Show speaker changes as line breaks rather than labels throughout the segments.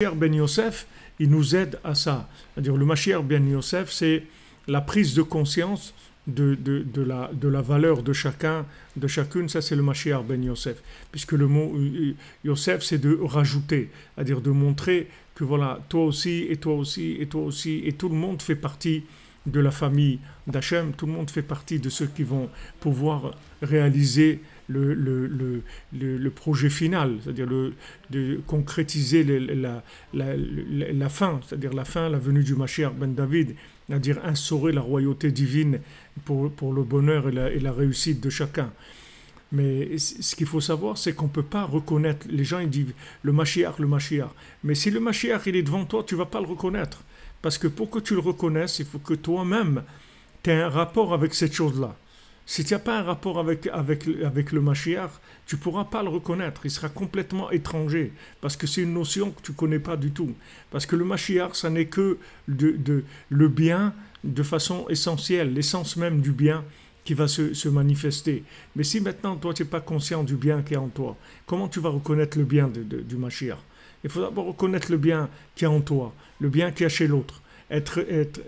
Mashiach ben Yosef, il nous aide à ça. C'est-à-dire le Mashiach ben Yosef, c'est la prise de conscience de la valeur de chacun, de chacune. Ça, c'est le Mashiach ben Yosef. Puisque le mot Yosef, c'est de rajouter, c'est-à-dire de montrer que voilà, toi aussi, et toi aussi, et toi aussi, et tout le monde fait partie de la famille d'Hachem, tout le monde fait partie de ceux qui vont pouvoir réaliser le projet final, c'est-à-dire de concrétiser la fin, c'est-à-dire la fin, la venue du Mashiach ben David, c'est-à-dire instaurer la royauté divine pour le bonheur et la réussite de chacun. Mais ce qu'il faut savoir, c'est qu'on ne peut pas reconnaître, les gens ils disent le Mashiach, mais si le Mashiach il est devant toi, tu ne vas pas le reconnaître. Parce que pour que tu le reconnaisses, il faut que toi-même, tu aies un rapport avec cette chose-là. Si tu n'as pas un rapport avec le Mashiach, tu ne pourras pas le reconnaître. Il sera complètement étranger. Parce que c'est une notion que tu ne connais pas du tout. Parce que le Mashiach, ça n'est que le bien de façon essentielle, l'essence même du bien qui va se manifester. Mais si maintenant, toi, tu n'es pas conscient du bien qui est en toi, comment tu vas reconnaître le bien du Mashiach? Il faut d'abord reconnaître le bien qui est en toi, le bien qui est chez l'autre,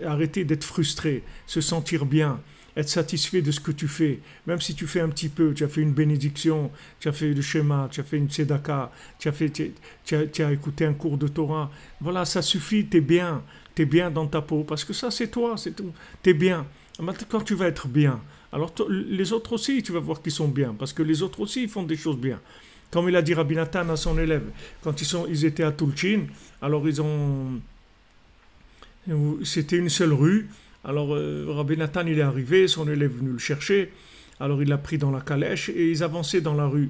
arrêter d'être frustré, se sentir bien, être satisfait de ce que tu fais, même si tu fais un petit peu, tu as fait une bénédiction, tu as fait le schéma, tu as fait une tzedaka, tu as écouté un cours de Torah, voilà, ça suffit, t'es bien dans ta peau, parce que ça c'est toi, c'est tout, t'es bien. Maintenant quand tu vas être bien, alors les autres aussi, tu vas voir qu'ils sont bien, parce que les autres aussi ils font des choses bien. Comme il a dit Rabbi Nathan à son élève, quand ils étaient à Tulchin, alors c'était une seule rue, alors Rabbi Nathan il est arrivé, son élève est venu le chercher, alors il l'a pris dans la calèche et ils avançaient dans la rue.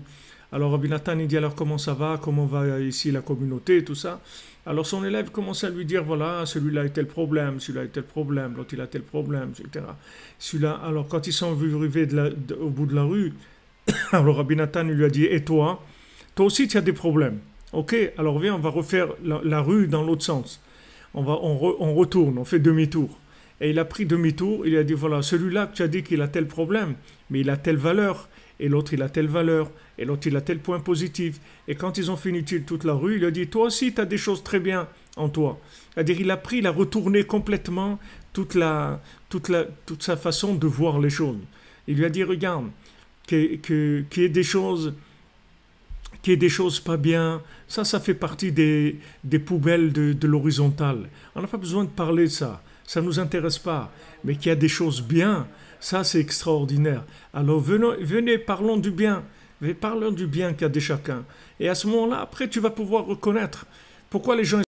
Alors Rabbi Nathan il dit alors comment ça va, comment va ici la communauté, tout ça. Alors son élève commence à lui dire voilà, celui-là a tel problème, celui-là a tel problème, l'autre il a tel problème, etc. Celui-là, alors quand ils sont arrivés au bout de la rue, alors Rabbi Nathan il lui a dit et toi aussi tu as des problèmes. Ok, alors viens, on va refaire la rue dans l'autre sens. On retourne, on fait demi-tour. Et il a pris demi-tour, il a dit voilà, celui-là que tu as dit qu'il a tel problème, mais il a telle valeur, et l'autre il a telle valeur, et l'autre il a tel point positif. Et quand ils ont fini toute la rue, il a dit toi aussi tu as des choses très bien en toi. C'est-à-dire il a retourné complètement toute sa façon de voir les choses. Il lui a dit regarde, qu'il y ait des choses pas bien, ça fait partie des poubelles de l'horizontale. On n'a pas besoin de parler de ça ne nous intéresse pas. Mais qu'il y a des choses bien, ça c'est extraordinaire. Alors venez, parlons du bien qu'il y a de chacun. Et à ce moment-là, après tu vas pouvoir reconnaître pourquoi les gens